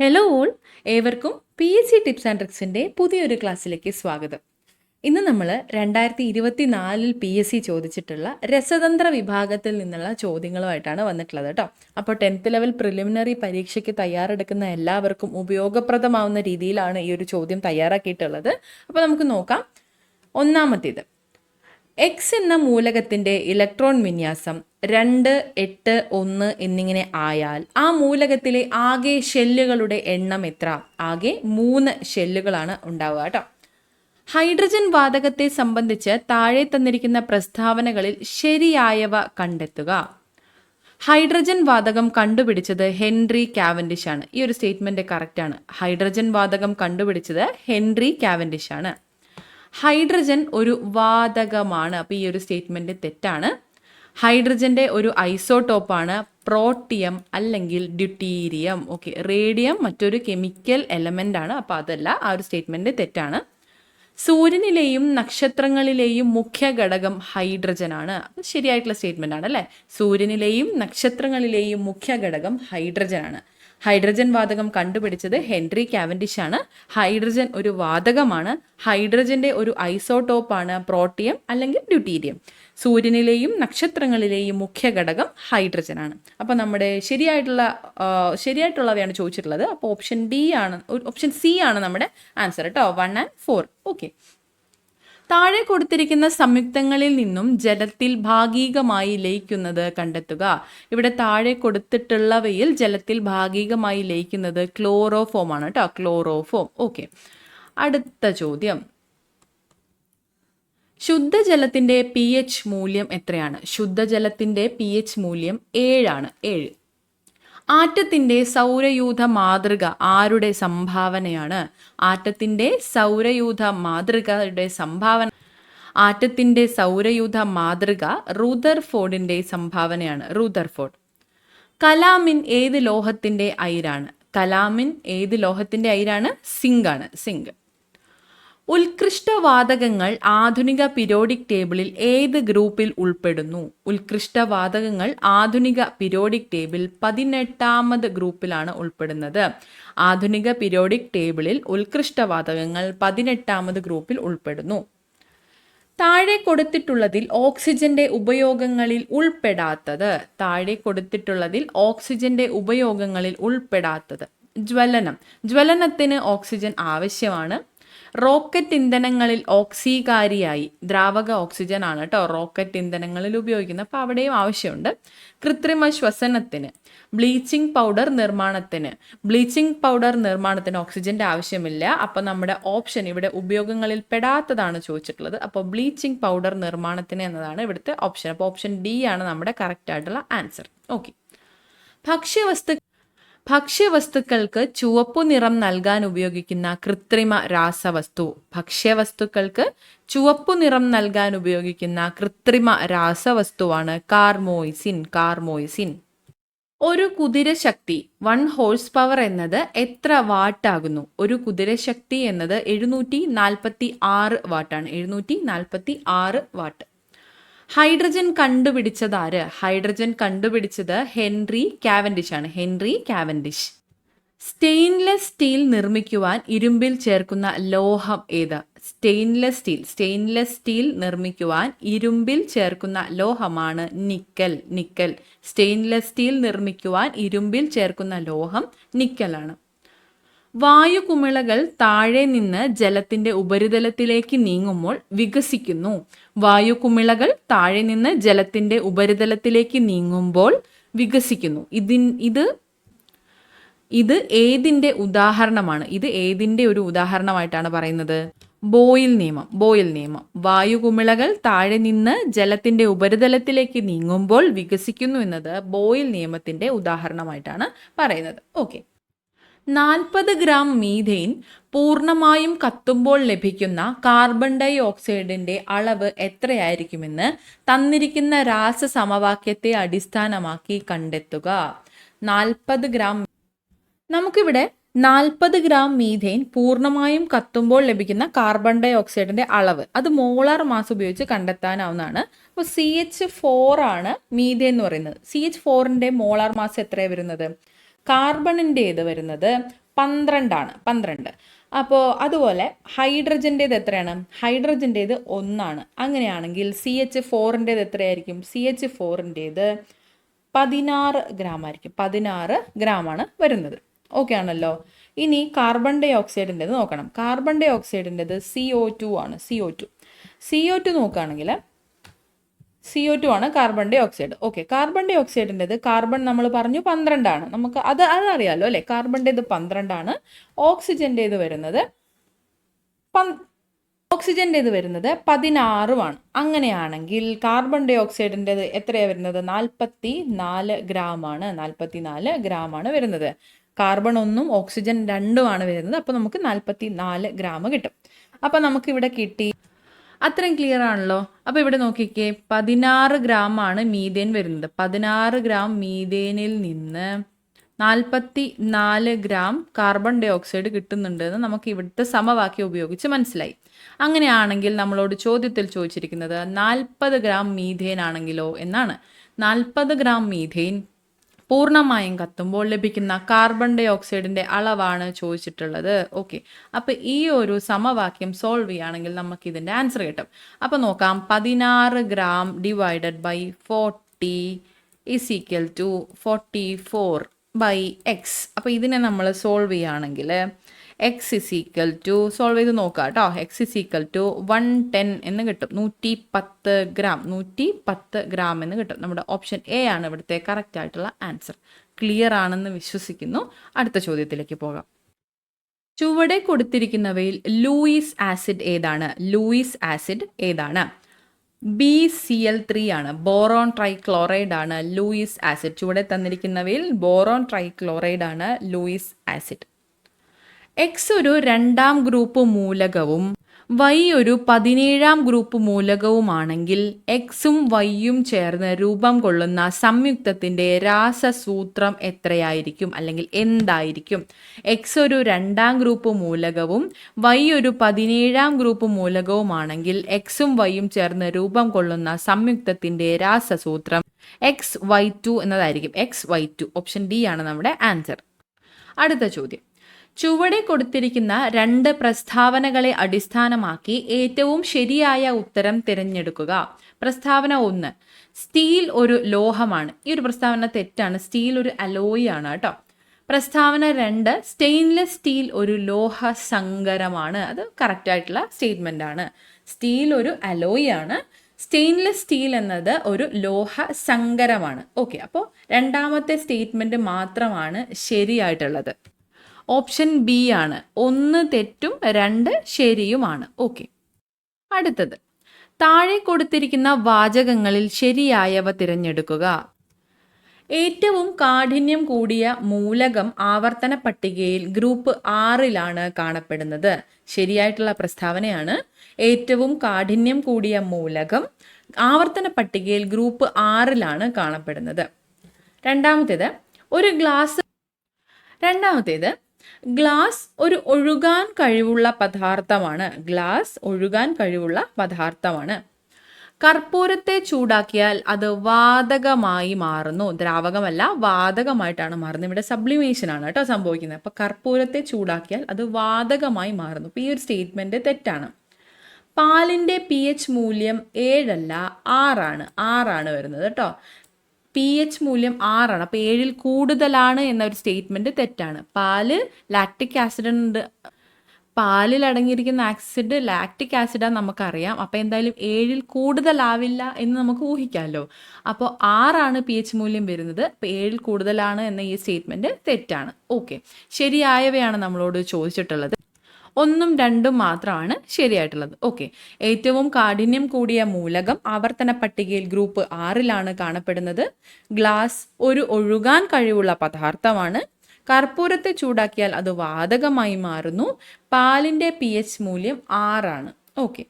Hello all, ഏവർക്കും PSC tips and ട്രിക്സിൻ്റെ പുതിയൊരു ക്ലാസ്സിലേക്ക് സ്വാഗതം. ഇന്ന് നമ്മൾ 2024 PSC ചോദിച്ചിട്ടുള്ള രസതന്ത്ര വിഭാഗത്തിൽ നിന്നുള്ള ചോദ്യങ്ങളുമായിട്ടാണ് വന്നിട്ടുള്ളത് കേട്ടോ. അപ്പോൾ 10th ലെവൽ പ്രിലിമിനറി പരീക്ഷയ്ക്ക് തയ്യാറെടുക്കുന്ന എല്ലാവർക്കും ഉപയോഗപ്രദമാവുന്ന രീതിയിലാണ് ഈ ഒരു ചോദ്യം തയ്യാറാക്കിയിട്ടുള്ളത്. അപ്പോൾ നമുക്ക് നോക്കാം. ഒന്നാമത്തേത്, എക്സ് എന്ന മൂലകത്തിൻ്റെ ഇലക്ട്രോൺ വിന്യാസം 2, 8, 1 എന്നിങ്ങനെ ആയാൽ ആ മൂലകത്തിലെ ആകെ ഷെല്ലുകളുടെ എണ്ണം എത്ര? ആകെ 3 ഷെല്ലുകളാണ് ഉണ്ടാവുക കേട്ടോ. ഹൈഡ്രജൻ വാതകത്തെ സംബന്ധിച്ച് താഴെ തന്നിരിക്കുന്ന പ്രസ്താവനകളിൽ ശരിയായവ കണ്ടെത്തുക. ഹൈഡ്രജൻ വാതകം കണ്ടുപിടിച്ചത് ഹെൻറി കാവൻഡിഷ് ആണ്. ഈ ഒരു സ്റ്റേറ്റ്മെന്റ് കറക്റ്റ് ആണ്. ഹൈഡ്രജൻ വാതകം കണ്ടുപിടിച്ചത് ഹെൻറി കാവൻഡിഷ് ആണ്. ഹൈഡ്രജൻ ഒരു വാതകമാണ്. അപ്പോൾ ഈ ഒരു സ്റ്റേറ്റ്മെന്റ് തെറ്റാണ്. ഹൈഡ്രജന്റെ ഒരു ഐസോട്ടോപ്പാണ് പ്രോട്ടിയം അല്ലെങ്കിൽ ഡ്യൂട്ടീരിയം. ഓക്കെ, റേഡിയം മറ്റൊരു കെമിക്കൽ എലമെന്റ് ആണ്. അപ്പോൾ അതല്ല, ആ ഒരു സ്റ്റേറ്റ്മെന്റ് തെറ്റാണ്. സൂര്യനിലെയും നക്ഷത്രങ്ങളിലെയും മുഖ്യ ഘടകം ഹൈഡ്രജൻ ആണ്. അത് ശരിയായിട്ടുള്ള സ്റ്റേറ്റ്മെന്റ് ആണ് അല്ലേ. സൂര്യനിലെയും നക്ഷത്രങ്ങളിലെയും മുഖ്യ ഘടകം ഹൈഡ്രജൻ ആണ്. ഹൈഡ്രജൻ വാതകം കണ്ടുപിടിച്ചത് ഹെൻറി കാവൻഡിഷ് ആണ്. ഹൈഡ്രജൻ ഒരു വാതകമാണ്. ഹൈഡ്രജന്റെ ഒരു ഐസോട്ടോപ്പാണ് പ്രോട്ടിയം അല്ലെങ്കിൽ ഡ്യൂട്ടീരിയം. നക്ഷത്രങ്ങളിലെയും മുഖ്യ ഘടകം ഹൈഡ്രജൻ ആണ്. അപ്പോൾ നമ്മുടെ ശരിയായിട്ടുള്ളവയാണ് ചോദിച്ചിട്ടുള്ളത്. അപ്പോൾ ഓപ്ഷൻ സി ആണ് നമ്മുടെ ആൻസർ കേട്ടോ. 1 and 4. ഓക്കെ, താഴെ കൊടുത്തിരിക്കുന്ന സംയുക്തങ്ങളിൽ നിന്നും ജലത്തിൽ ഭാഗികമായി ലയിക്കുന്നത് കണ്ടെത്തുക. ഇവിടെ താഴെ കൊടുത്തിട്ടുള്ളവയിൽ ജലത്തിൽ ഭാഗികമായി ലയിക്കുന്നത് ക്ലോറോഫോം ആണ് കേട്ടോ. ക്ലോറോഫോം. ഓക്കെ, അടുത്ത ചോദ്യം, ശുദ്ധജലത്തിന്റെ pH മൂല്യം എത്രയാണ്? ശുദ്ധജലത്തിന്റെ pH മൂല്യം 7 ആണ്. 7. ആറ്റത്തിന്റെ സൗരയൂഥ മാതൃക ആരുടെ സംഭാവനയാണ്? ആറ്റത്തിന്റെ സൗരയൂഥ മാതൃകയുടെ സംഭാവന ആറ്റത്തിന്റെ സൗരയൂഥ മാതൃക റൂദർഫോർഡിന്റെ സംഭാവനയാണ്. റൂദർഫോർഡ്. കലാമിൻ ഏത് ലോഹത്തിന്റെ അയിരാണ്? കലാമിൻ ഏത് ലോഹത്തിന്റെ അയിരാണ്? സിങ്ക് ആണ്. സിങ്ക്. ഉത്കൃഷ്ടവാതകങ്ങൾ ആധുനിക പീരിയോഡിക് ടേബിളിൽ ഏത് ഗ്രൂപ്പിൽ ഉൾപ്പെടുന്നു? ഉത്കൃഷ്ടവാതകങ്ങൾ ആധുനിക പീരിയോഡിക് ടേബിൾ 18ാമത് ഗ്രൂപ്പിലാണ് ഉൾപ്പെടുന്നത്. ആധുനിക പീരിയോഡിക് ടേബിളിൽ ഉത്കൃഷ്ടവാതകങ്ങൾ 18ാമത് ഗ്രൂപ്പിൽ ഉൾപ്പെടുന്നു. താഴെ കൊടുത്തിട്ടുള്ളതിൽ ഓക്സിജന്റെ ഉപയോഗങ്ങളിൽ ഉൾപ്പെടാത്തത്. താഴെ കൊടുത്തിട്ടുള്ളതിൽ ഓക്സിജന്റെ ഉപയോഗങ്ങളിൽ ഉൾപ്പെടാത്തത്. ജ്വലനം. ജ്വലനത്തിന് ഓക്സിജൻ ആവശ്യമാണ്. റോക്കറ്റ് ഇന്ധനങ്ങളിൽ ഓക്സീകാരിയായി, ദ്രാവക ഓക്സിജൻ ആണ് കേട്ടോ റോക്കറ്റ് ഇന്ധനങ്ങളിൽ ഉപയോഗിക്കുന്നത്. അപ്പോൾ അവിടെയും ആവശ്യമുണ്ട്. കൃത്രിമ ശ്വസനത്തിന്, ബ്ലീച്ചിങ് പൗഡർ നിർമ്മാണത്തിന് ഓക്സിജന്റെ ആവശ്യമില്ല. അപ്പോൾ നമ്മുടെ ഓപ്ഷൻ ഇവിടെ ഉപയോഗങ്ങളിൽ പെടാത്തതാണ് ചോദിച്ചിട്ടുള്ളത്. അപ്പോൾ ബ്ലീച്ചിങ് പൗഡർ നിർമ്മാണത്തിന് എന്നതാണ് ഇവിടുത്തെ ഓപ്ഷൻ. അപ്പോൾ ഓപ്ഷൻ ഡി ആണ് നമ്മുടെ കറക്റ്റ് ആയിട്ടുള്ള ആൻസർ. ഓക്കെ, ഭക്ഷ്യവസ്തുക്കൾക്ക് ചുവപ്പു നിറം നൽകാൻ ഉപയോഗിക്കുന്ന കൃത്രിമ രാസവസ്തു. ഭക്ഷ്യവസ്തുക്കൾക്ക് ചുവപ്പു നിറം നൽകാൻ ഉപയോഗിക്കുന്ന കൃത്രിമ രാസവസ്തുവാണ് കാർമോയിസിൻ. ഒരു കുതിരശക്തി 1 ഹോഴ്സ് പവർ എന്നത് എത്ര വാട്ട് ആകുന്നു? ഒരു കുതിരശക്തി എന്നത് 746 വാട്ടാണ്. 746 വാട്ട്. ഹൈഡ്രജൻ കണ്ടുപിടിച്ചത് ആര്? ഹൈഡ്രജൻ കണ്ടുപിടിച്ചത് ഹെൻറി കാവൻഡിഷ് ആണ്. Henry Cavendish. സ്റ്റെയിൻലെസ് സ്റ്റീൽ നിർമ്മിക്കുവാൻ ഇരുമ്പിൽ ചേർക്കുന്ന ലോഹം ഏത്? സ്റ്റെയിൻലെസ് സ്റ്റീൽ നിർമ്മിക്കുവാൻ ഇരുമ്പിൽ ചേർക്കുന്ന ലോഹമാണ് നിക്കൽ. സ്റ്റെയിൻലെസ് സ്റ്റീൽ നിർമ്മിക്കുവാൻ ഇരുമ്പിൽ ചേർക്കുന്ന ലോഹം നിക്കലാണ്. വായുകുമിളകൾ താഴെ നിന്ന് ജലത്തിന്റെ ഉപരിതലത്തിലേക്ക് നീങ്ങുമ്പോൾ വികസിക്കുന്നു. വായുകുമിളകൾ താഴെ നിന്ന് ജലത്തിന്റെ ഉപരിതലത്തിലേക്ക് നീങ്ങുമ്പോൾ വികസിക്കുന്നു. ഇത് ഏതിന്റെ ഉദാഹരണമാണ്? ഇത് ഏതിന്റെ ഒരു ഉദാഹരണമായിട്ടാണ് പറയുന്നത്? ബോയിൽ നിയമം. വായുകുമിളകൾ താഴെ നിന്ന് ജലത്തിന്റെ ഉപരിതലത്തിലേക്ക് നീങ്ങുമ്പോൾ വികസിക്കുന്നു എന്നത് ബോയിൽ നിയമത്തിന്റെ ഉദാഹരണമായിട്ടാണ് പറയുന്നത്. ഓക്കെ, 40 ഗ്രാം മീഥെയ്ൻ പൂർണ്ണമായും കത്തുമ്പോൾ ലഭിക്കുന്ന കാർബൺ ഡൈ ഓക്സൈഡിന്റെ അളവ് എത്രയായിരിക്കുമെന്ന് തന്നിരിക്കുന്ന രാസസമവാക്യത്തെ അടിസ്ഥാനമാക്കി കണ്ടെത്തുക. 40 ഗ്രാം. നമുക്കിവിടെ 40 ഗ്രാം മീഥെയ്ൻ പൂർണ്ണമായും കത്തുമ്പോൾ ലഭിക്കുന്ന കാർബൺ ഡൈ ഓക്സൈഡിന്റെ അളവ് അത് മോളാർ മാസ് ഉപയോഗിച്ച് കണ്ടെത്താനാവുന്നതാണ്. അപ്പോൾ CH4 ആണ് മീഥെയ്ൻ എന്ന് പറയുന്നത്. CH4ന്റെ മോളാർ മാസ് എത്രയാണ് വരുന്നത്? കാർബണിൻ്റേത് വരുന്നത് 12. അപ്പോൾ അതുപോലെ ഹൈഡ്രജൻ്റേത് എത്രയാണ്? ഹൈഡ്രജൻ്റേത് 1. അങ്ങനെയാണെങ്കിൽ CH4-ൻ്റേത് എത്രയായിരിക്കും? CH4-ൻ്റേത് 16 ഗ്രാം ആയിരിക്കും. 16 ഗ്രാമാണ് വരുന്നത്. ഓക്കെ ആണല്ലോ. ഇനി കാർബൺ ഡൈ ഓക്സൈഡിൻ്റെത് നോക്കണം. കാർബൺ ഡൈ ഓക്സൈഡിൻ്റെത് CO2 ആണ്. CO2 നോക്കുകയാണെങ്കിൽ CO2 ആണ് carbon dioxide. Okay, carbon ഡൈ ഓക്സൈഡിൻ്റെത് കാർബൺ നമ്മൾ പറഞ്ഞു 12 നമുക്ക് അതറിയാലോ അല്ലേ? കാർബണിൻ്റെത് 12. ഓക്സിജൻ്റേത് വരുന്നത് 16 അങ്ങനെയാണെങ്കിൽ കാർബൺ ഡൈ ഓക്സൈഡിൻ്റെത് എത്രയാണ് വരുന്നത്? 44 ഗ്രാമാണ്. 44 ഗ്രാമാണ് വരുന്നത്. കാർബൺ 1 ഓക്സിജൻ 2 ആണ് വരുന്നത്. അപ്പോൾ നമുക്ക് 44 ഗ്രാം കിട്ടും. അപ്പം നമുക്കിവിടെ കിട്ടി. അത്രയും ക്ലിയർ ആണല്ലോ. അപ്പോൾ ഇവിടെ നോക്കിക്കേ, 16 ഗ്രാമാണ് മീഥേൻ വരുന്നത്. 16 ഗ്രാം മീഥേനിൽ നിന്ന് 44 ഗ്രാം കാർബൺ ഡൈ ഓക്സൈഡ് കിട്ടുന്നുണ്ടെന്ന് നമുക്ക് ഇവിടുത്തെ സമവാക്യം ഉപയോഗിച്ച് മനസ്സിലായി. അങ്ങനെയാണെങ്കിൽ നമ്മളോട് ചോദ്യത്തിൽ ചോദിച്ചിരിക്കുന്നത് 40 ഗ്രാം മീഥേൻ ആണെങ്കിലോ എന്നാണ്. 40 ഗ്രാം മീഥേൻ പൂർണ്ണമായും കത്തുമ്പോൾ ലഭിക്കുന്ന കാർബൺ ഡൈ ഓക്സൈഡിൻ്റെ അളവാണ് ചോദിച്ചിട്ടുള്ളത്. ഓക്കെ, അപ്പോൾ ഈ ഒരു സമവാക്യം സോൾവ് ചെയ്യുകയാണെങ്കിൽ നമുക്ക് ഇതിൻ്റെ ആൻസർ കിട്ടും. അപ്പോൾ നോക്കാം, 16 gram divided by 40 is equal to 44 by x. അപ്പോൾ ഇതിനെ നമ്മൾ സോൾവ് ചെയ്യുകയാണെങ്കിൽ x is equal to, solve ചെയ്ത് നോക്കാം കേട്ടോ, എക്സ് ഇസ് ഈക്വൽ ടു 110 എന്ന് കിട്ടും. 110 ഗ്രാം എന്ന് കിട്ടും. നമ്മുടെ ഓപ്ഷൻ എ ആണ് ഇവിടുത്തെ കറക്റ്റ് ആയിട്ടുള്ള ആൻസർ. ക്ലിയർ ആണെന്ന് വിശ്വസിക്കുന്നു. അടുത്ത ചോദ്യത്തിലേക്ക് പോകാം. ചുവടെ കൊടുത്തിരിക്കുന്നവയിൽ ലൂയിസ് ആസിഡ് ഏതാണ്? BCl3 ആണ്. ബോറോൺ ട്രൈക്ലോറൈഡ് ആണ് ലൂയിസ് ആസിഡ്. ചുവടെ തന്നിരിക്കുന്നവയിൽ ബോറോൺ ട്രൈക്ലോറൈഡ് ആണ് ലൂയിസ് ആസിഡ്. എക്സ് ഒരു 2ാം ഗ്രൂപ്പ് മൂലകവും വൈ ഒരു 17ാം ഗ്രൂപ്പ് മൂലകവുമാണെങ്കിൽ എക്സും വൈയും ചേർന്ന് രൂപം കൊള്ളുന്ന സംയുക്തത്തിന്റെ രാസസൂത്രം എത്രയായിരിക്കും അല്ലെങ്കിൽ എന്തായിരിക്കും? എക്സ് ഒരു 2ാം ഗ്രൂപ്പ് മൂലകവും വൈ ഒരു 17ാം ഗ്രൂപ്പ് മൂലകവുമാണെങ്കിൽ എക്സും വൈയും ചേർന്ന് രൂപം കൊള്ളുന്ന സംയുക്തത്തിന്റെ രാസസൂത്രം XY2 എന്നതായിരിക്കും. XY2. ഓപ്ഷൻ ഡി ആണ് നമ്മുടെ ആൻസർ. അടുത്ത ചോദ്യം. ചുവടെ കൊടുത്തിരിക്കുന്ന 2 പ്രസ്താവനകളെ അടിസ്ഥാനമാക്കി ഏറ്റവും ശരിയായ ഉത്തരം തിരഞ്ഞെടുക്കുക. പ്രസ്താവന 1, സ്റ്റീൽ ഒരു ലോഹമാണ്. ഈ ഒരു പ്രസ്താവന തെറ്റാണ്. സ്റ്റീൽ ഒരു അലോയ് ആണ് കേട്ടോ. പ്രസ്താവന 2, സ്റ്റെയിൻലെസ് സ്റ്റീൽ ഒരു ലോഹ സങ്കരമാണ്. അത് കറക്റ്റ് ആയിട്ടുള്ള സ്റ്റേറ്റ്മെന്റ് ആണ്. സ്റ്റീൽ ഒരു അലോയ് ആണ്. സ്റ്റെയിൻലെസ് സ്റ്റീൽ എന്നത് ഒരു ലോഹ സങ്കരമാണ്. ഓക്കെ, അപ്പോൾ രണ്ടാമത്തെ സ്റ്റേറ്റ്മെന്റ് മാത്രമാണ് ശരിയായിട്ടുള്ളത്. ഓപ്ഷൻ ബി ആണ്. 1 തെറ്റും 2 ശരിയുമാണ്. ഓക്കെ, അടുത്തത്. താഴെ കൊടുത്തിരിക്കുന്ന വാചകങ്ങളിൽ ശരിയായവ തിരഞ്ഞെടുക്കുക. ഏറ്റവും കാഠിന്യം കൂടിയ മൂലകം ആവർത്തന പട്ടികയിൽ ഗ്രൂപ്പ് 6ലാണ് കാണപ്പെടുന്നത്. ശരിയായിട്ടുള്ള പ്രസ്താവനയാണ്. ഏറ്റവും കാഠിന്യം കൂടിയ മൂലകം ആവർത്തന പട്ടികയിൽ ഗ്രൂപ്പ് 6ലാണ് കാണപ്പെടുന്നത്. രണ്ടാമത്തേത് ഗ്ലാസ് ഒരു ഒഴുകാൻ കഴിവുള്ള പദാർത്ഥമാണ്. കർപ്പൂരത്തെ ചൂടാക്കിയാൽ അത് വാതകമായി മാറുന്നു. ദ്രാവകമല്ല, വാതകമായിട്ടാണ് മാറുന്നത്. ഇവിടെ സബ്ലിമേഷൻ ആണ് കേട്ടോ സംഭവിക്കുന്നത്. അപ്പോൾ കർപ്പൂരത്തെ ചൂടാക്കിയാൽ അത് വാതകമായി മാറുന്നു. അപ്പോൾ ഈ ഒരു സ്റ്റേറ്റ്മെന്റ് തെറ്റാണ്. പാലിൻ്റെ pH മൂല്യം 7 അല്ല 6 വരുന്നത് കേട്ടോ. pH മൂല്യം 6. അപ്പോൾ 7ൽ കൂടുതലാണ് എന്നൊരു സ്റ്റേറ്റ്മെന്റ് തെറ്റാണ്. ലാക്റ്റിക് ആസിഡ് ഉണ്ട്. പാലിൽ അടങ്ങിയിരിക്കുന്ന ആസിഡ് ലാക്റ്റിക് ആസിഡാണ് നമുക്കറിയാം. അപ്പോൾ എന്തായാലും 7ൽ കൂടുതലാവില്ല എന്ന് നമുക്ക് ഊഹിക്കാമല്ലോ. അപ്പോൾ 6 pH മൂല്യം വരുന്നത്. അപ്പോൾ 7ൽ കൂടുതലാണ് എന്ന ഈ സ്റ്റേറ്റ്മെന്റ് തെറ്റാണ്. ഓക്കെ, ശരിയായവയാണ് നമ്മളോട് ചോദിച്ചിട്ടുള്ളത്. 1ഉം 2ഉം മാത്രമാണ് ശരിയായിട്ടുള്ളത്. ഓക്കെ, ഏറ്റവും കാഠിന്യം കൂടിയ മൂലകം ആവർത്തന പട്ടികയിൽ ഗ്രൂപ്പ് 6ലാണ് കാണപ്പെടുന്നത്. ഗ്ലാസ് ഒരു ഒഴുകാൻ കഴിവുള്ള പദാർത്ഥമാണ്. കർപ്പൂരത്തെ ചൂടാക്കിയാൽ അത് വാതകമായി മാറുന്നു. പാലിൻ്റെ pH മൂല്യം 6. ഓക്കെ,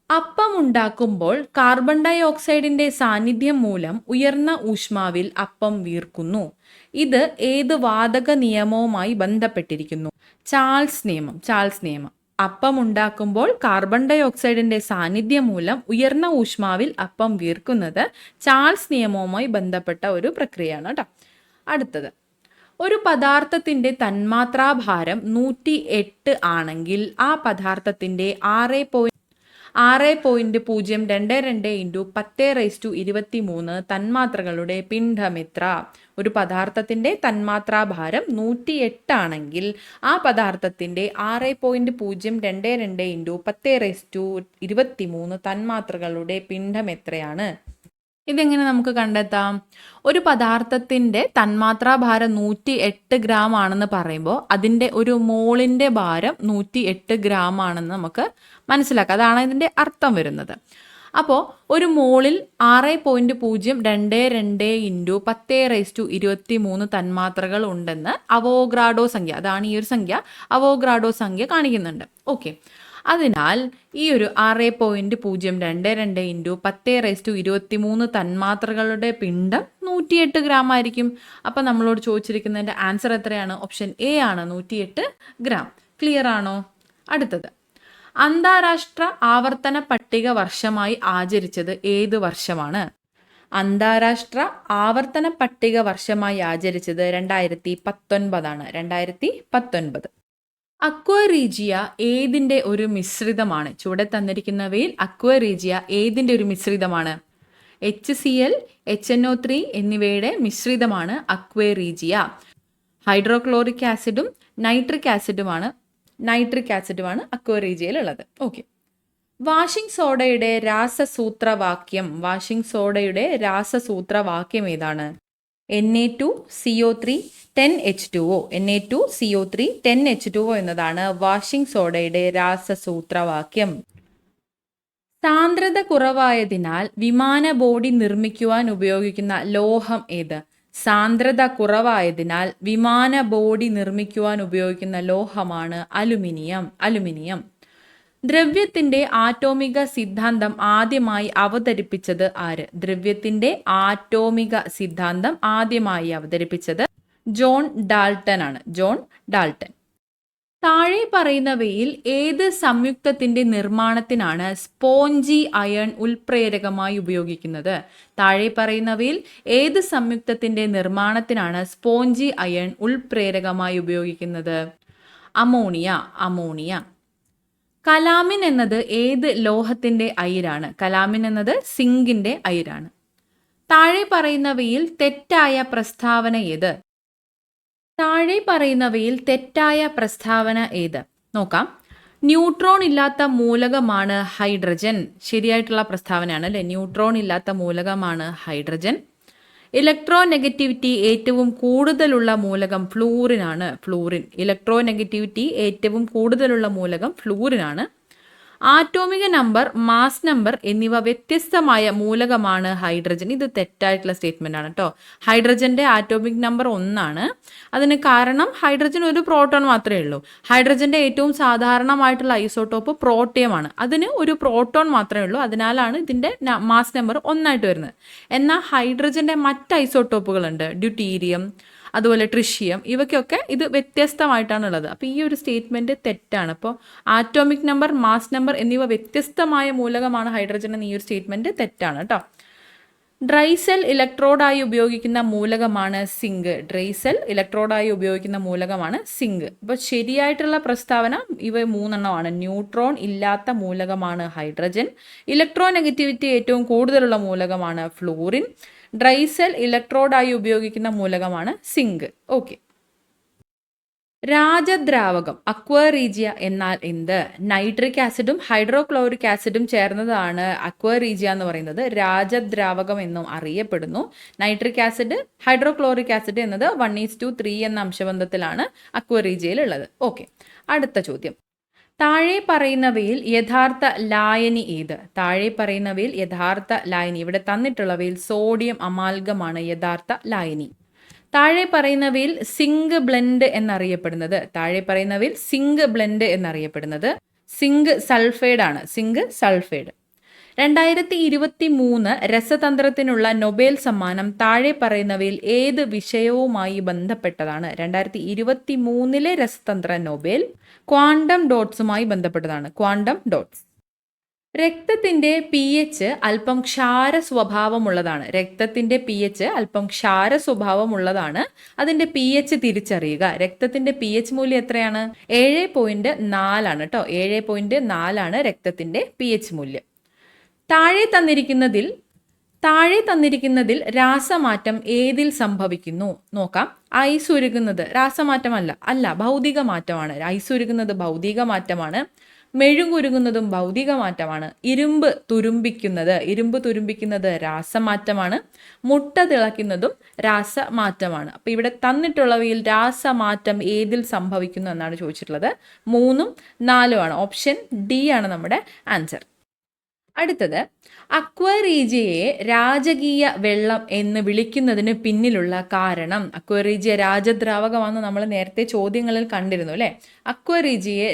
അപ്പം ഉണ്ടാക്കുമ്പോൾ കാർബൺ ഡൈ ഓക്സൈഡിന്റെ സാന്നിധ്യം മൂലം ഉയർന്ന ഊഷ്മാവിൽ അപ്പം വീർക്കുന്നു. ഇത് ഏത് വാതക നിയമവുമായി ബന്ധപ്പെട്ടിരിക്കുന്നു? ചാൾസ് നിയമം. അപ്പം ഉണ്ടാക്കുമ്പോൾ കാർബൺ ഡൈ ഓക്സൈഡിന്റെ സാന്നിധ്യം മൂലം ഉയർന്ന ഊഷ്മാവിൽ അപ്പം വീർക്കുന്നത് ചാൾസ് നിയമവുമായി ബന്ധപ്പെട്ട ഒരു പ്രക്രിയയാണ് കേട്ടോ. അടുത്തത്, ഒരു പദാർത്ഥത്തിന്റെ തന്മാത്രാഭാരം 108 ആണെങ്കിൽ ആ പദാർത്ഥത്തിന്റെ 6.022 ഇൻറ്റു 10⁻23 തന്മാത്രകളുടെ പിണ്ഡമെത്ര? ഒരു പദാർത്ഥത്തിന്റെ തന്മാത്രാഭാരം 108 ആണെങ്കിൽ ആ പദാർത്ഥത്തിന്റെ 6.022 ഇൻറ്റു 10⁻23 തന്മാത്രകളുടെ പിണ്ഡം എത്രയാണ്? ഇതെങ്ങനെ നമുക്ക് കണ്ടെത്താം? ഒരു പദാർത്ഥത്തിന്റെ തന്മാത്രാഭാരം 108 ഗ്രാം ആണെന്ന് പറയുമ്പോൾ അതിൻ്റെ ഒരു മോളിൻ്റെ ഭാരം 108 ഗ്രാം ആണെന്ന് നമുക്ക് മനസ്സിലാക്കാം. അതാണ് ഇതിൻ്റെ അർത്ഥം വരുന്നത്. അപ്പോൾ ഒരു മോളിൽ 6.022 ഇൻറ്റു 10⁻23 തന്മാത്രകൾ ഉണ്ടെന്ന് അവോഗ്രാഡോ സംഖ്യ, അതാണ് ഈ ഒരു സംഖ്യ, അവോഗ്രാഡോ സംഖ്യ കാണിക്കുന്നുണ്ട്. ഓക്കെ, അതിനാൽ ഈ ഒരു 6.022 ഇൻറ്റു 10⁻23 തന്മാത്രകളുടെ പിണ്ഡം 108 ഗ്രാം ആയിരിക്കും. അപ്പം നമ്മളോട് ചോദിച്ചിരിക്കുന്നതിൻ്റെ ആൻസർ എത്രയാണ്? ഓപ്ഷൻ എ ആണ്, 108 ഗ്രാം. ക്ലിയർ ആണോ? അടുത്തത്, അന്താരാഷ്ട്ര ആവർത്തന പട്ടിക വർഷമായി ആചരിച്ചത് ഏത് വർഷമാണ്? അന്താരാഷ്ട്ര ആവർത്തന പട്ടിക വർഷമായി ആചരിച്ചത് 2019 ആണ്. 2019. അക്വറീജിയ ഏതിൻ്റെ ഒരു മിശ്രിതമാണ്? ചുവടെ തന്നിരിക്കുന്നവയിൽ അക്വറീജിയ ഏതിൻ്റെ ഒരു മിശ്രിതമാണ്? HCl, HNO3 എന്നിവയുടെ മിശ്രിതമാണ് അക്വറീജിയ. ഹൈഡ്രോക്ലോറിക് ആസിഡും നൈട്രിക് ആസിഡുമാണ് അക്വറീജിയയിലുള്ളത്. ഓക്കെ, വാഷിംഗ് സോഡയുടെ രാസസൂത്രവാക്യം ഏതാണ്? Na2CO3 10H2O. Na2CO3 10H2O എന്നതാണ് വാഷിംഗ് സോഡയുടെ രാസസൂത്രവാക്യം. സാന്ദ്രത കുറവായതിനാൽ വിമാന ബോഡി നിർമ്മിക്കുവാൻ ഉപയോഗിക്കുന്ന ലോഹം ഏത്? സാന്ദ്രത കുറവായതിനാൽ വിമാന ബോഡി നിർമ്മിക്കുവാൻ ഉപയോഗിക്കുന്ന ലോഹമാണ് അലുമിനിയം. ദ്രവ്യത്തിന്റെ ആറ്റോമിക സിദ്ധാന്തം ആദ്യമായി അവതരിപ്പിച്ചത് ആര്? ദ്രവ്യത്തിന്റെ ആറ്റോമിക സിദ്ധാന്തം ആദ്യമായി അവതരിപ്പിച്ചത് ജോൺ ഡാൾട്ടൺ ആണ്. John Dalton. താഴെ പറയുന്നവയിൽ ഏത് സംയുക്തത്തിന്റെ നിർമ്മാണത്തിനാണ് സ്പോഞ്ചി അയൺ ഉൽപ്രേരകമായി ഉപയോഗിക്കുന്നത്? താഴെ പറയുന്നവയിൽ ഏത് സംയുക്തത്തിന്റെ നിർമ്മാണത്തിനാണ് സ്പോഞ്ചി അയൺ ഉൽപ്രേരകമായി ഉപയോഗിക്കുന്നത്? അമോണിയ. കലാമിൻ എന്നത് ഏത് ലോഹത്തിന്റെ അയിരാണ്? കലാമിൻ എന്നത് സിങ്കിന്റെ അയിരാണ്. താഴെ പറയുന്നവയിൽ തെറ്റായ പ്രസ്താവന ഏത്? നോക്കാം. ന്യൂട്രോൺ ഇല്ലാത്ത മൂലകമാണ് ഹൈഡ്രജൻ. ശരിയായിട്ടുള്ള പ്രസ്താവനയാണ് അല്ലേ? ന്യൂട്രോൺ ഇല്ലാത്ത മൂലകമാണ് ഹൈഡ്രജൻ. ഇലക്ട്രോനെഗറ്റിവിറ്റി ഏറ്റവും കൂടുതലുള്ള മൂലകം ഫ്ലൂറിൻ. ഇലക്ട്രോനെഗറ്റിവിറ്റി ഏറ്റവും കൂടുതലുള്ള മൂലകം ഫ്ലൂറിനാണ്. ആറ്റോമിക നമ്പർ, മാസ് നമ്പർ എന്നിവ വ്യത്യസ്തമായ മൂലകമാണ് ഹൈഡ്രജൻ. ഇത് തെറ്റായിട്ടുള്ള സ്റ്റേറ്റ്മെന്റ് ആണ് കേട്ടോ. ഹൈഡ്രജന്റെ ആറ്റോമിക് നമ്പർ 1 അതിന് കാരണം ഹൈഡ്രജൻ ഒരു പ്രോട്ടോൺ മാത്രമേ ഉള്ളൂ. ഹൈഡ്രജന്റെ ഏറ്റവും സാധാരണമായിട്ടുള്ള ഐസോട്ടോപ്പ് പ്രോട്ടിയമാണ്. അതിന് ഒരു പ്രോട്ടോൺ മാത്രമേ ഉള്ളൂ. അതിനാലാണ് ഇതിന്റെ മാസ് നമ്പർ 1 വരുന്നത്. എന്നാൽ ഹൈഡ്രജന്റെ മറ്റ് ഐസോട്ടോപ്പുകളുണ്ട്, ഡ്യൂട്ടീരിയം, അതുപോലെ ട്രിഷ്യം, ഇവയ്ക്കൊക്കെ ഇത് വ്യത്യസ്തമായിട്ടാണുള്ളത്. അപ്പോൾ ഈ ഒരു സ്റ്റേറ്റ്മെൻറ്റ് തെറ്റാണ്. അപ്പോൾ ആറ്റോമിക് നമ്പർ, മാസ് നമ്പർ എന്നിവ വ്യത്യസ്തമായ മൂലകമാണ് ഹൈഡ്രജൻ എന്ന ഈ ഒരു സ്റ്റേറ്റ്മെൻറ്റ് തെറ്റാണ് കേട്ടോ. ഡ്രൈസെൽ ഇലക്ട്രോഡായി ഉപയോഗിക്കുന്ന മൂലകമാണ് സിങ്ക്. അപ്പോൾ ശരിയായിട്ടുള്ള പ്രസ്താവന ഇവ 3 ന്യൂട്രോൺ ഇല്ലാത്ത മൂലകമാണ് ഹൈഡ്രജൻ. ഇലക്ട്രോനെഗറ്റിവിറ്റി ഏറ്റവും കൂടുതലുള്ള മൂലകമാണ് ഫ്ലൂറിൻ. ഡ്രൈസെൽ ഇലക്ട്രോഡായി ഉപയോഗിക്കുന്ന മൂലകമാണ് സിങ്ക്. ഓക്കെ, രാജദ്രാവകം അക്വറീജിയ എന്നാൽ എന്ത്? നൈട്രിക് ആസിഡും ഹൈഡ്രോക്ലോറിക് ആസിഡും ചേർന്നതാണ് അക്വറീജിയ എന്ന് പറയുന്നത്. രാജദ്രാവകം എന്നും അറിയപ്പെടുന്നു. നൈട്രിക് ആസിഡ്, ഹൈഡ്രോക്ലോറിക് ആസിഡ് എന്നത് 1:3 എന്ന അംശബന്ധത്തിലാണ് അക്വറീജിയയിൽ ഉള്ളത്. ഓക്കെ, അടുത്ത ചോദ്യം. താഴെ പറയുന്നവയിൽ യഥാർത്ഥ ലായനി ഏത്? ഇവിടെ തന്നിട്ടുള്ളവയിൽ സോഡിയം അമാൽഗമാണ് യഥാർത്ഥ ലായനി. താഴെ പറയുന്നവയിൽ സിങ്ക് ബ്ലെൻഡ് എന്നറിയപ്പെടുന്നത് സിങ്ക് സൾഫൈഡ് ആണ്. 2023 രസതന്ത്രത്തിനുള്ള നൊബേൽ സമ്മാനം താഴെ പറയുന്നവയിൽ ഏത് വിഷയവുമായി ബന്ധപ്പെട്ടതാണ്? 2023 രസതന്ത്ര നൊബേൽ ക്വാണ്ടം ഡോട്ട്സുമായി ബന്ധപ്പെട്ടതാണ്. രക്തത്തിൻ്റെ പി എച്ച് അല്പം ക്ഷാര സ്വഭാവമുള്ളതാണ്. രക്തത്തിൻ്റെ പി എച്ച് അല്പം ക്ഷാര സ്വഭാവമുള്ളതാണ്. അതിൻ്റെ പി എച്ച് തിരിച്ചറിയുക. രക്തത്തിൻ്റെ പി എച്ച് മൂല്യം എത്രയാണ്? 7.4 കേട്ടോ. 7.4 രക്തത്തിൻ്റെ പി എച്ച് മൂല്യം. താഴെ തന്നിരിക്കുന്നതിൽ രാസമാറ്റം ഏതിൽ സംഭവിക്കുന്നു? നോക്കാം. ഐസ് ഉരുകുന്നത് രാസമാറ്റമല്ല, ഭൗതിക മാറ്റമാണ്. ഐസ് ഉരുകുന്നത് ഭൗതിക മാറ്റമാണ്. മെഴുകുരുകുന്നതും ഭൗതിക മാറ്റമാണ്. ഇരുമ്പ് തുരുമ്പിക്കുന്നത് രാസമാറ്റമാണ്. മുട്ട തിളയ്ക്കുന്നതും രാസമാറ്റമാണ്. അപ്പോൾ ഇവിടെ തന്നിട്ടുള്ളവയിൽ രാസമാറ്റം ഏതിൽ സംഭവിക്കുന്നു എന്നാണ് ചോദിച്ചിട്ടുള്ളത്. 3ഉം 4ഉം ആണ്. ഓപ്ഷൻ ഡി ആണ് നമ്മുടെ ആൻസർ. അടുത്തത്, അക്വറീജിയയെ രാജകീയ വെള്ളം എന്ന് വിളിക്കുന്നതിന് പിന്നിലുള്ള കാരണം. അക്വറീജിയ രാജദ്രാവകമാണെന്ന് നമ്മൾ നേരത്തെ ചോദ്യങ്ങളിൽ കണ്ടിരുന്നു അല്ലേ? അക്വറീജിയയെ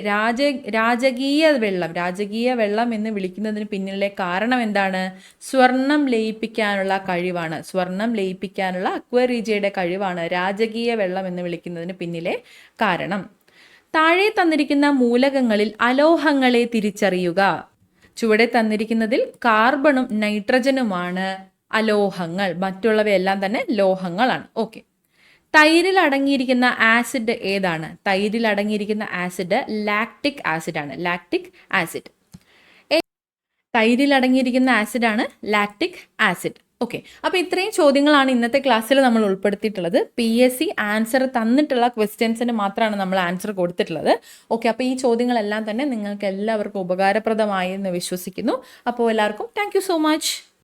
രാജകീയ വെള്ളം എന്ന് വിളിക്കുന്നതിന് പിന്നിലെ കാരണം എന്താണ്? സ്വർണം ലയിപ്പിക്കാനുള്ള കഴിവാണ്. അക്വറീജിയയുടെ കഴിവാണ് രാജകീയ വെള്ളം എന്ന് വിളിക്കുന്നതിന് പിന്നിലെ കാരണം. താഴെ തന്നിരിക്കുന്ന മൂലകങ്ങളിൽ അലോഹങ്ങളെ തിരിച്ചറിയുക. ചുവടെ തന്നിരിക്കുന്നതിൽ കാർബണും നൈട്രജനുമാണ് അലോഹങ്ങൾ. മറ്റുള്ളവയെല്ലാം തന്നെ ലോഹങ്ങളാണ്. ഓക്കെ. തൈരിൽ അടങ്ങിയിരിക്കുന്ന ആസിഡ് ഏതാണ്? തൈരിൽ അടങ്ങിയിരിക്കുന്ന ആസിഡ് ലാക്റ്റിക് ആസിഡ് ആണ്. തൈരിൽ അടങ്ങിയിരിക്കുന്ന ആസിഡാണ് ലാക്റ്റിക് ആസിഡ്. ഓക്കെ. അപ്പോൾ ഇത്രയും ചോദ്യങ്ങളാണ് ഇന്നത്തെ ക്ലാസ്സിൽ നമ്മൾ ഉൾപ്പെടുത്തിയിട്ടുള്ളത്. PSC ആൻസർ തന്നിട്ടുള്ള ക്വസ്റ്റ്യൻസിന് മാത്രമാണ് നമ്മൾ ആൻസർ കൊടുത്തിട്ടുള്ളത്. ഓക്കെ. അപ്പോൾ ഈ ചോദ്യങ്ങളെല്ലാം തന്നെ നിങ്ങൾക്ക് എല്ലാവർക്കും ഉപകാരപ്രദമായി എന്ന് വിശ്വസിക്കുന്നു. അപ്പോൾ എല്ലാവർക്കും താങ്ക് യു സോ മച്ച്.